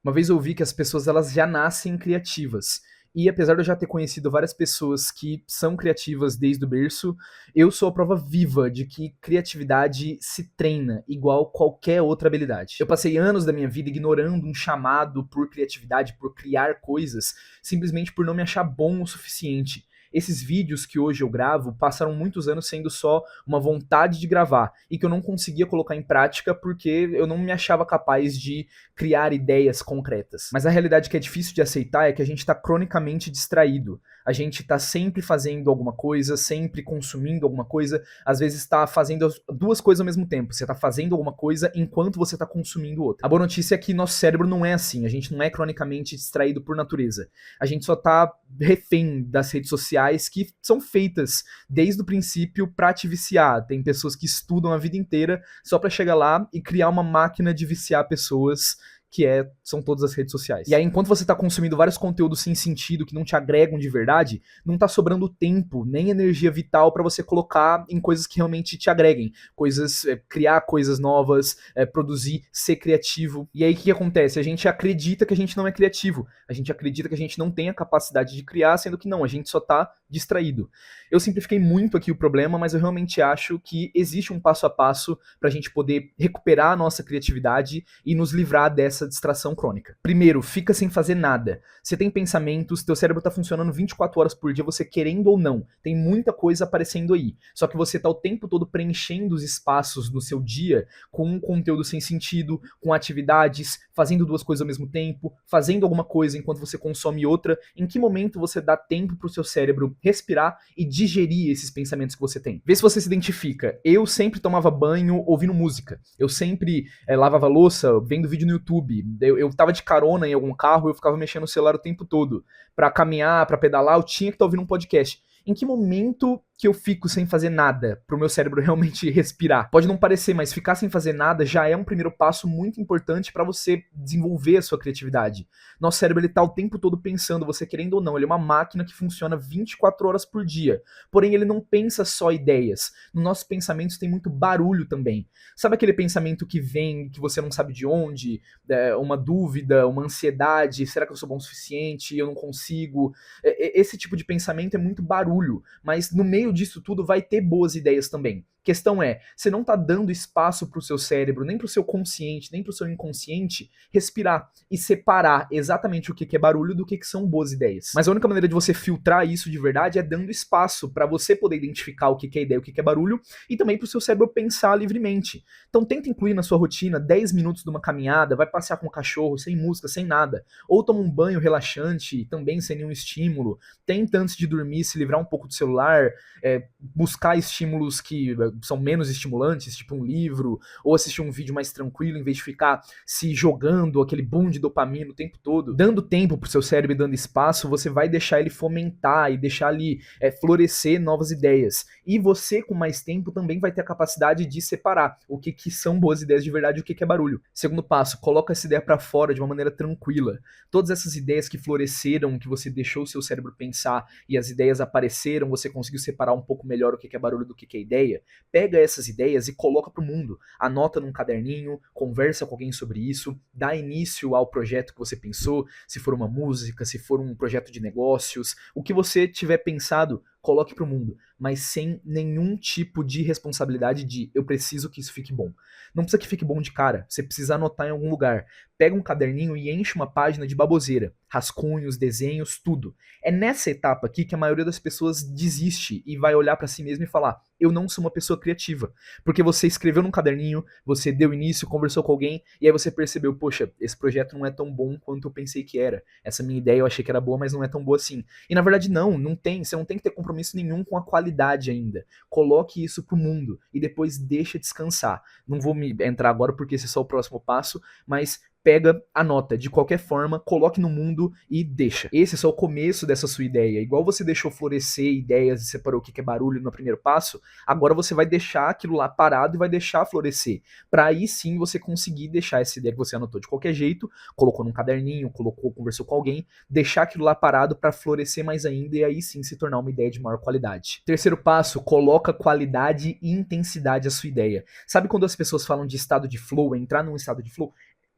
Uma vez eu ouvi que as pessoas elas já nascem criativas. E apesar de eu já ter conhecido várias pessoas que são criativas desde o berço, eu sou a prova viva de que criatividade se treina igual qualquer outra habilidade. Eu passei anos da minha vida ignorando um chamado por criatividade, por criar coisas, simplesmente por não me achar bom o suficiente. Esses vídeos que hoje eu gravo passaram muitos anos sendo só uma vontade de gravar e que eu não conseguia colocar em prática porque eu não me achava capaz de criar ideias concretas. Mas a realidade que é difícil de aceitar é que a gente está cronicamente distraído. A gente está sempre fazendo alguma coisa, sempre consumindo alguma coisa, às vezes está fazendo as duas coisas ao mesmo tempo. Você está fazendo alguma coisa enquanto você está consumindo outra. A boa notícia é que nosso cérebro não é assim, a gente não é cronicamente distraído por natureza. A gente só está refém das redes sociais que são feitas desde o princípio para te viciar. Tem pessoas que estudam a vida inteira só para chegar lá e criar uma máquina de viciar pessoas são todas as redes sociais. E aí, enquanto você tá consumindo vários conteúdos sem sentido, que não te agregam de verdade, não tá sobrando tempo, nem energia vital para você colocar em coisas que realmente te agreguem. Criar coisas novas, produzir, ser criativo. E aí, o que acontece? A gente acredita que a gente não é criativo. A gente acredita que a gente não tem a capacidade de criar, sendo que não, a gente só tá distraído. Eu simplifiquei muito aqui o problema, mas eu realmente acho que existe um passo a passo pra gente poder recuperar a nossa criatividade e nos livrar dessa distração crônica. Primeiro, fica sem fazer nada. Você tem pensamentos, teu cérebro tá funcionando 24 horas por dia, você querendo ou não. Tem muita coisa aparecendo aí. Só que você tá o tempo todo preenchendo os espaços no seu dia com um conteúdo sem sentido, com atividades, fazendo duas coisas ao mesmo tempo, fazendo alguma coisa enquanto você consome outra. Em que momento você dá tempo pro seu cérebro respirar e digerir esses pensamentos que você tem? Vê se você se identifica. Eu sempre tomava banho ouvindo música. Eu sempre lavava louça vendo vídeo no YouTube. Eu tava de carona em algum carro, eu ficava mexendo no celular o tempo todo. Pra caminhar, pra pedalar, eu tinha que estar ouvindo um podcast. Em que momento que eu fico sem fazer nada pro meu cérebro realmente respirar? Pode não parecer, mas ficar sem fazer nada já é um primeiro passo muito importante para você desenvolver a sua criatividade. Nosso cérebro ele tá o tempo todo pensando, você querendo ou não, ele é uma máquina que funciona 24 horas por dia. Porém, ele não pensa só ideias. Nos nossos pensamentos tem muito barulho também. Sabe aquele pensamento que vem, que você não sabe de onde? Uma dúvida, uma ansiedade, será que eu sou bom o suficiente? Eu não consigo? Esse tipo de pensamento é muito barulho, mas no meio disso tudo vai ter boas ideias também. Questão é, você não tá dando espaço pro seu cérebro, nem pro seu consciente, nem pro seu inconsciente respirar e separar exatamente o que é barulho do que são boas ideias. Mas a única maneira de você filtrar isso de verdade é dando espaço para você poder identificar o que é ideia, o que é barulho e também pro seu cérebro pensar livremente. Então tenta incluir na sua rotina 10 minutos de uma caminhada, vai passear com o cachorro, sem música, sem nada, ou toma um banho relaxante, também sem nenhum estímulo, tenta antes de dormir se livrar um pouco do celular, buscar estímulos que são menos estimulantes, tipo um livro, ou assistir um vídeo mais tranquilo, em vez de ficar se jogando aquele boom de dopamina o tempo todo. Dando tempo pro seu cérebro e dando espaço, você vai deixar ele fomentar e deixar ele florescer novas ideias. E você, com mais tempo, também vai ter a capacidade de separar o que são boas ideias de verdade e o que é barulho. Segundo passo, coloca essa ideia para fora de uma maneira tranquila. Todas essas ideias que floresceram, que você deixou o seu cérebro pensar e as ideias apareceram, você conseguiu separar um pouco melhor o que é barulho do que é ideia, pega essas ideias e coloca pro mundo. Anota num caderninho, conversa com alguém sobre isso, dá início ao projeto que você pensou, se for uma música, se for um projeto de negócios, o que você tiver pensado, coloque pro mundo, mas sem nenhum tipo de responsabilidade de eu preciso que isso fique bom. Não precisa que fique bom de cara, você precisa anotar em algum lugar. Pega um caderninho e enche uma página de baboseira, rascunhos, desenhos, tudo. É nessa etapa aqui que a maioria das pessoas desiste e vai olhar pra si mesmo e falar: eu não sou uma pessoa criativa. Porque você escreveu num caderninho, você deu início, conversou com alguém, e aí você percebeu, poxa, esse projeto não é tão bom quanto eu pensei que era. Essa minha ideia eu achei que era boa, mas não é tão boa assim. E na verdade não tem, você não tem que ter compromisso nenhum com a qualidade ainda. Coloque isso pro mundo e depois deixa descansar. Não vou me entrar agora porque esse é só o próximo passo, mas pega, anota, de qualquer forma, coloque no mundo e deixa. Esse é só o começo dessa sua ideia. Igual você deixou florescer ideias e separou o que é barulho no primeiro passo, agora você vai deixar aquilo lá parado e vai deixar florescer. Para aí sim você conseguir deixar essa ideia que você anotou de qualquer jeito, colocou num caderninho, conversou com alguém, deixar aquilo lá parado para florescer mais ainda e aí sim se tornar uma ideia de maior qualidade. Terceiro passo, coloca qualidade e intensidade à sua ideia. Sabe quando as pessoas falam de estado de flow, entrar num estado de flow?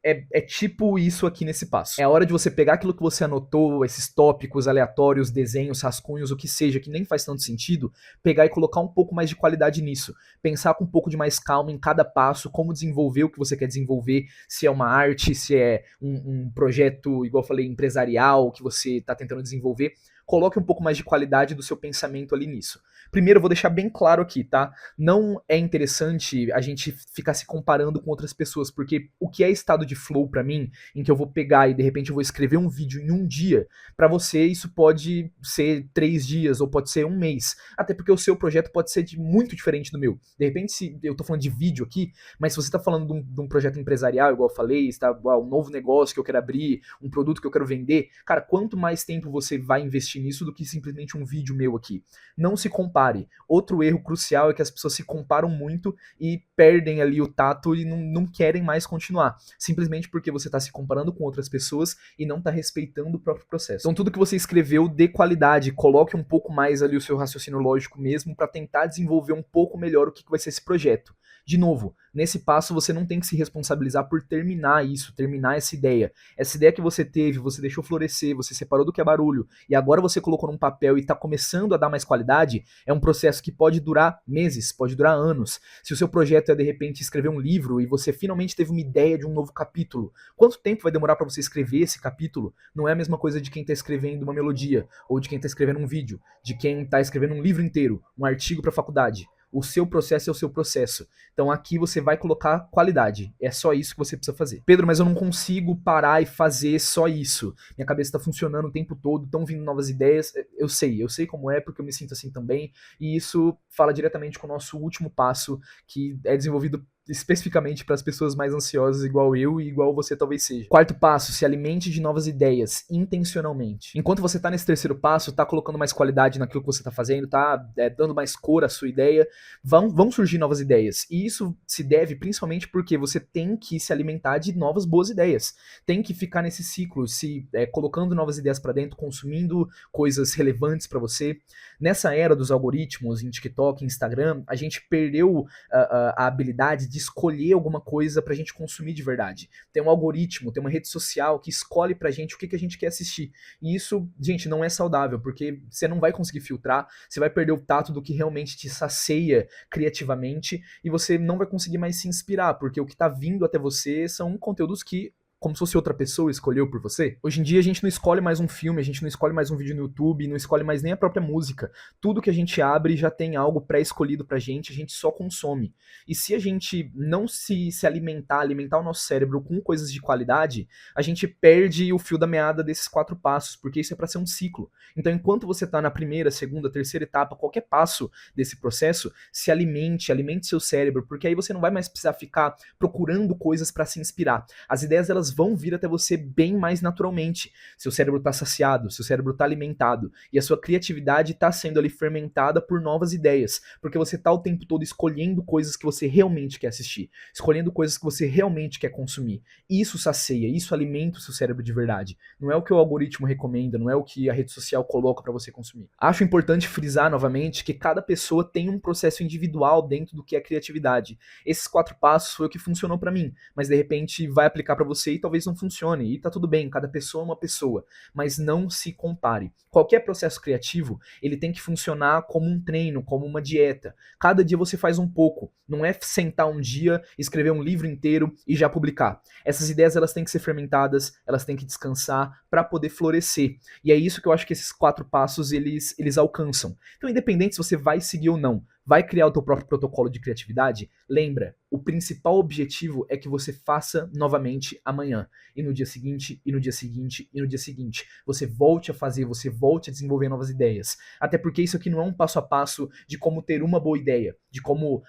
é tipo isso aqui nesse passo. É a hora de você pegar aquilo que você anotou, esses tópicos aleatórios, desenhos, rascunhos, o que seja, que nem faz tanto sentido, pegar e colocar um pouco mais de qualidade nisso. Pensar com um pouco de mais calma em cada passo, como desenvolver o que você quer desenvolver, se é uma arte, se é um projeto, igual eu falei, empresarial, que você está tentando desenvolver. Coloque um pouco mais de qualidade do seu pensamento ali nisso. Primeiro, eu vou deixar bem claro aqui, tá? Não é interessante a gente ficar se comparando com outras pessoas, porque o que é estado de flow pra mim, em que eu vou pegar e de repente eu vou escrever um vídeo em um dia, pra você isso pode ser 3 dias ou pode ser um mês. Até porque o seu projeto pode ser muito diferente do meu. De repente, se eu tô falando de vídeo aqui, mas se você tá falando de um projeto empresarial, igual eu falei, está, um novo negócio que eu quero abrir, um produto que eu quero vender, cara, quanto mais tempo você vai investir nisso do que simplesmente um vídeo meu aqui. Não se compare. Outro erro crucial é que as pessoas se comparam muito e perdem ali o tato e não querem mais continuar. Simplesmente porque você está se comparando com outras pessoas e não está respeitando o próprio processo. Então tudo que você escreveu dê qualidade, coloque um pouco mais ali o seu raciocínio lógico mesmo para tentar desenvolver um pouco melhor o que vai ser esse projeto. De novo, nesse passo você não tem que se responsabilizar por terminar isso, terminar essa ideia. Essa ideia que você teve, você deixou florescer, você separou do que é barulho e agora você colocou num papel e está começando a dar mais qualidade, é um processo que pode durar meses, pode durar anos. Se o seu projeto é de repente escrever um livro e você finalmente teve uma ideia de um novo capítulo, quanto tempo vai demorar para você escrever esse capítulo? Não é a mesma coisa de quem está escrevendo uma melodia ou de quem está escrevendo um vídeo, de quem está escrevendo um livro inteiro, um artigo para faculdade. O seu processo é o seu processo. Então aqui você vai colocar qualidade. É só isso que você precisa fazer. Pedro, mas eu não consigo parar e fazer só isso. Minha cabeça está funcionando o tempo todo, estão vindo novas ideias. Eu sei como é, porque eu me sinto assim também. E isso fala diretamente com o nosso último passo, que é desenvolvido especificamente para as pessoas mais ansiosas, igual eu e igual você talvez seja. Quarto passo, se alimente de novas ideias, intencionalmente. Enquanto você tá nesse terceiro passo, tá colocando mais qualidade naquilo que você tá fazendo, tá dando mais cor à sua ideia, vão surgir novas ideias. E isso se deve principalmente porque você tem que se alimentar de novas boas ideias. Tem que ficar nesse ciclo, se colocando novas ideias para dentro, consumindo coisas relevantes para você. Nessa era dos algoritmos, em TikTok, Instagram, a gente perdeu a habilidade de escolher alguma coisa pra gente consumir de verdade. Tem um algoritmo, tem uma rede social que escolhe pra gente o que a gente quer assistir. E isso, gente, não é saudável, porque você não vai conseguir filtrar, você vai perder o tato do que realmente te sacia criativamente e você não vai conseguir mais se inspirar, porque o que tá vindo até você são conteúdos que como se fosse outra pessoa escolheu por você. Hoje em dia a gente não escolhe mais um filme, a gente não escolhe mais um vídeo no YouTube, não escolhe mais nem a própria música. Tudo que a gente abre já tem algo pré-escolhido pra gente, a gente só consome. E se a gente não se alimentar o nosso cérebro com coisas de qualidade, a gente perde o fio da meada desses 4 passos, porque isso é pra ser um ciclo. Então enquanto você tá na primeira, segunda, terceira etapa, qualquer passo desse processo, se alimente seu cérebro, porque aí você não vai mais precisar ficar procurando coisas pra se inspirar. As ideias elas vão vir até você bem mais naturalmente. Seu cérebro está saciado, seu cérebro está alimentado e a sua criatividade está sendo ali fermentada por novas ideias, porque você está o tempo todo escolhendo coisas que você realmente quer assistir, escolhendo coisas que você realmente quer consumir. Isso sacia, isso alimenta o seu cérebro de verdade. Não é o que o algoritmo recomenda, não é o que a rede social coloca para você consumir. Acho importante frisar novamente que cada pessoa tem um processo individual dentro do que é criatividade. Esses 4 passos foi o que funcionou para mim, mas de repente vai aplicar para você e talvez não funcione, e tá tudo bem, cada pessoa é uma pessoa, mas não se compare. Qualquer processo criativo, ele tem que funcionar como um treino, como uma dieta. Cada dia você faz um pouco, não é sentar um dia, escrever um livro inteiro e já publicar. Essas ideias elas têm que ser fermentadas, elas têm que descansar para poder florescer. E é isso que eu acho que esses 4 passos eles alcançam. Então, independente se você vai seguir ou não, vai criar o teu próprio protocolo de criatividade, lembra, o principal objetivo é que você faça novamente amanhã, e no dia seguinte, e no dia seguinte, e no dia seguinte. Você volte a fazer, você volte a desenvolver novas ideias. Até porque isso aqui não é um passo a passo de como ter uma boa ideia, de como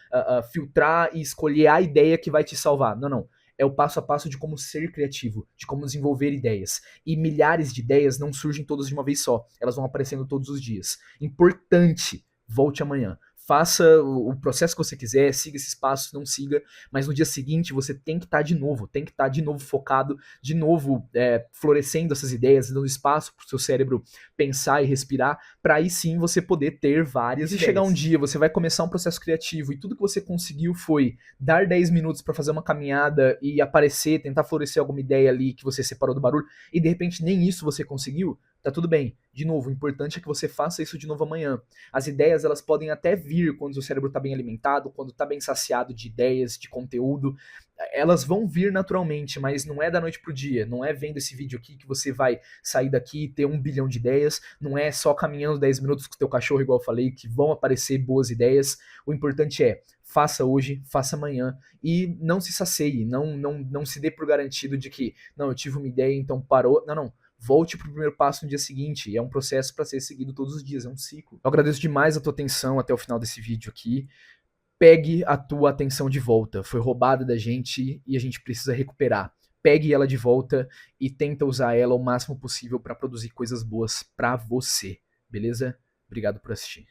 filtrar e escolher a ideia que vai te salvar. Não, não. É o passo a passo de como ser criativo, de como desenvolver ideias. E milhares de ideias não surgem todas de uma vez só. Elas vão aparecendo todos os dias. Importante, volte amanhã. faça o processo que você quiser, siga esses passos, não siga, mas no dia seguinte você tem que estar de novo, tem que estar de novo focado, de novo florescendo essas ideias, dando espaço para o seu cérebro pensar e respirar, para aí sim você poder ter várias ideias. Se chegar um dia, você vai começar um processo criativo e tudo que você conseguiu foi dar 10 minutos para fazer uma caminhada e aparecer, tentar florescer alguma ideia ali que você separou do barulho, e de repente nem isso você conseguiu, tá tudo bem. De novo, o importante é que você faça isso de novo amanhã. As ideias, elas podem até vir quando o cérebro está bem alimentado, quando está bem saciado de ideias, de conteúdo. Elas vão vir naturalmente, mas não é da noite pro dia. Não é vendo esse vídeo aqui que você vai sair daqui e ter 1 bilhão de ideias. Não é só caminhando 10 minutos com o teu cachorro, igual eu falei, que vão aparecer boas ideias. O importante é, faça hoje, faça amanhã e não se sacie, não se dê por garantido de que, não, eu tive uma ideia, então parou. Não. Volte pro primeiro passo no dia seguinte. É um processo para ser seguido todos os dias, é um ciclo. Eu agradeço demais a tua atenção até o final desse vídeo aqui. Pegue a tua atenção de volta. Foi roubada da gente e a gente precisa recuperar. Pegue ela de volta e tenta usar ela o máximo possível para produzir coisas boas para você. Beleza? Obrigado por assistir.